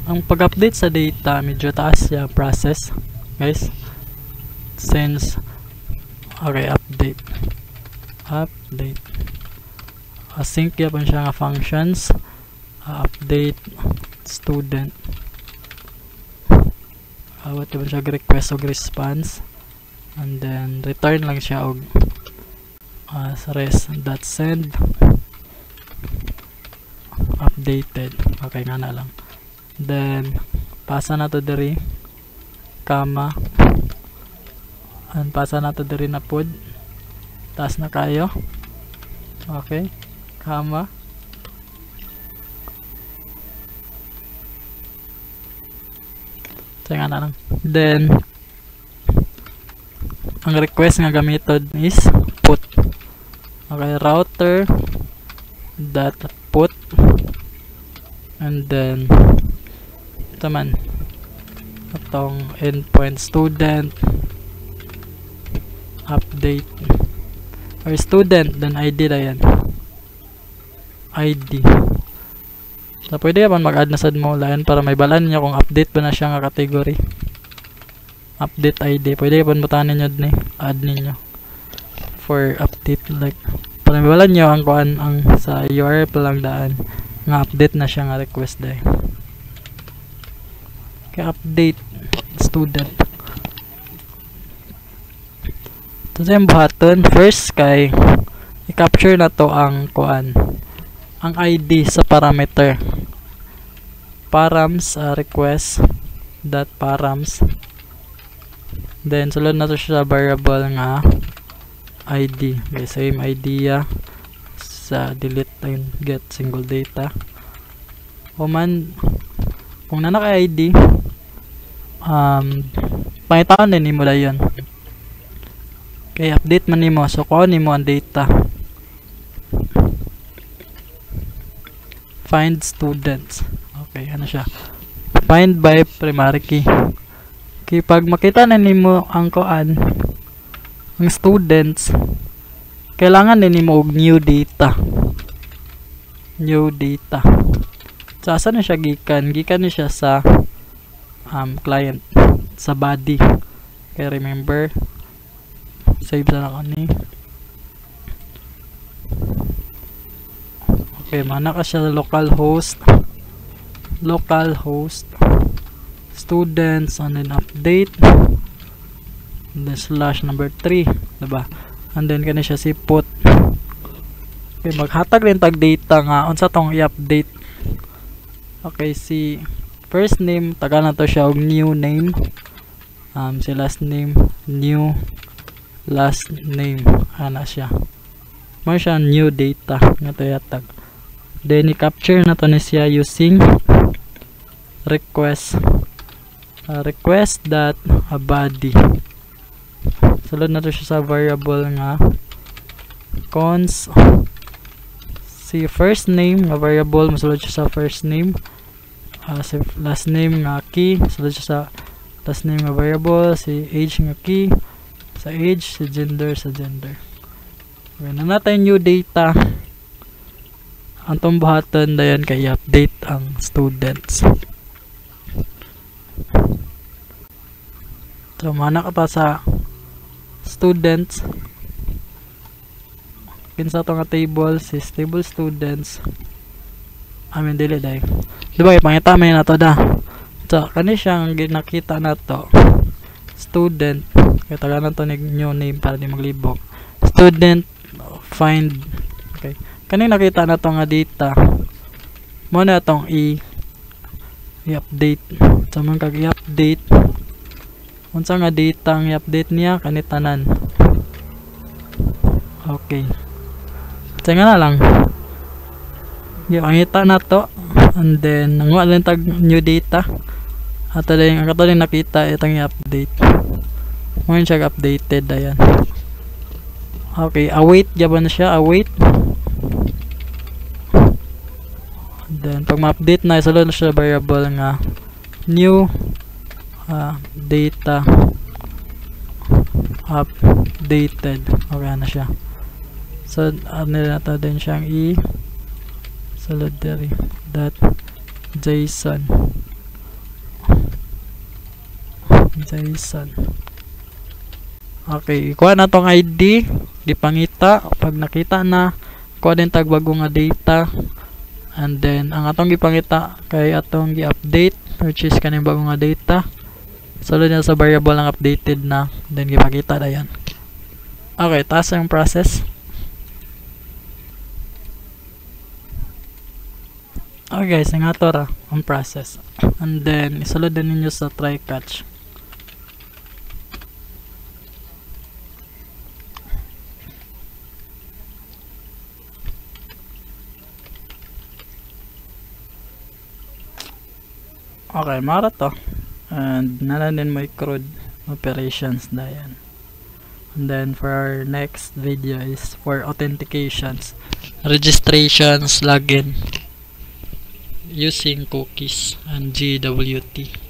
ang pag-update sa data medyo taas siya process, guys, since okay, update async yapon siya nga functions, update student, what yapon siya request o response, and then return lang siya og res.send updated. Okay nga na lang. Then pasa na to diri comma, and pasa na to diri na pod taas na kayo. Okay, comma, nga na lang. Then ang request nga gamiton is put. Okay, router dot put, and then ito man itong endpoint student update or student, then ID na yan, ID. So pwede yaman mag-add na sad mo lain para may balan niya kung update ba na siya nga category. Update ID pwede yaman butanin nyo ni add ninyo for update, like para may balan nyo ang kuan ang sa URL pa lang daan nga update na siya nga request dahil. Okay, update student. Ito sa yung buhaton. First kay i-capture na to ang kuan, ang ID sa parameter. Params request dot params. Then sulod na to siya variable nga ID. Okay, same idea sa delete and get single data. O man kung naka ID pangitaan din mo dayon. Okay, update man nimo, so kuha nimo ang data. Find students. Okay, ano siya? Find by primary key. Okay, pag makita na nimo ang kuan, ang students, kailangan din nimo og new data. New data. So, asa na siya gikan? Gikan na siya sa client, sa body. Okay, remember, save na lang ni. Okay, mana ka siya localhost students, and then update, and then slash number 3, diba? And then kani siya si put. Okay, maghatag din tag data nga unsa tong i-update. Okay, si first name taga na to siya og new name, si last name new last name, ana siya mo siya new data nga to yatag. Then i-capture na to ni siya using request that a body. Sulod na to siya sa variable nga cons, si first name nga variable masulod siya sa first name, si last name nga key sulod siya sa last name nga variable, si age nga key sa age, si gender sa gender. Okay, na natin new data. Ang tumbuhatan dayon kay update ang students. So mana ka pa sa students, kinsa to nga table, si table students, dili day, diba ipangita man na to da. So kani siyang ginakita na to student, kaya taga na to ni new name para di maglibok, student find. Okay, kani nakita na to nga data mo na tong i-update. So man kag i-update unsa nga data ang i-update niya kani tanan. Okay, nga na lang ipangita na to, and then nanguha lang tag new data at ang katulad nakita itong i-update mo siya updated. Ayan. Okay, await jaban na siya, await. Then pag ma-update na isulod na siya variable nga new data updated. Okay na siya. So ano na to din siyang sulod diri that JSON. Jason. Okay, ikuha na tong ID, gipangita. Pag nakita na, kuha din tag bago nga data. And then ang atong gipangita kay atong gi-update, which is kaning bago nga data. Sulod na sa variable ang updated na, then gipakita na yan. Okay, taas yung process. Okay guys, ang ato ra ang process. And then isulod din ninyo sa try catch. Okay, mara to. And nalanin mo i-CRUD operations na yan. And then for our next video is for authentications, registrations, login using cookies and GWT.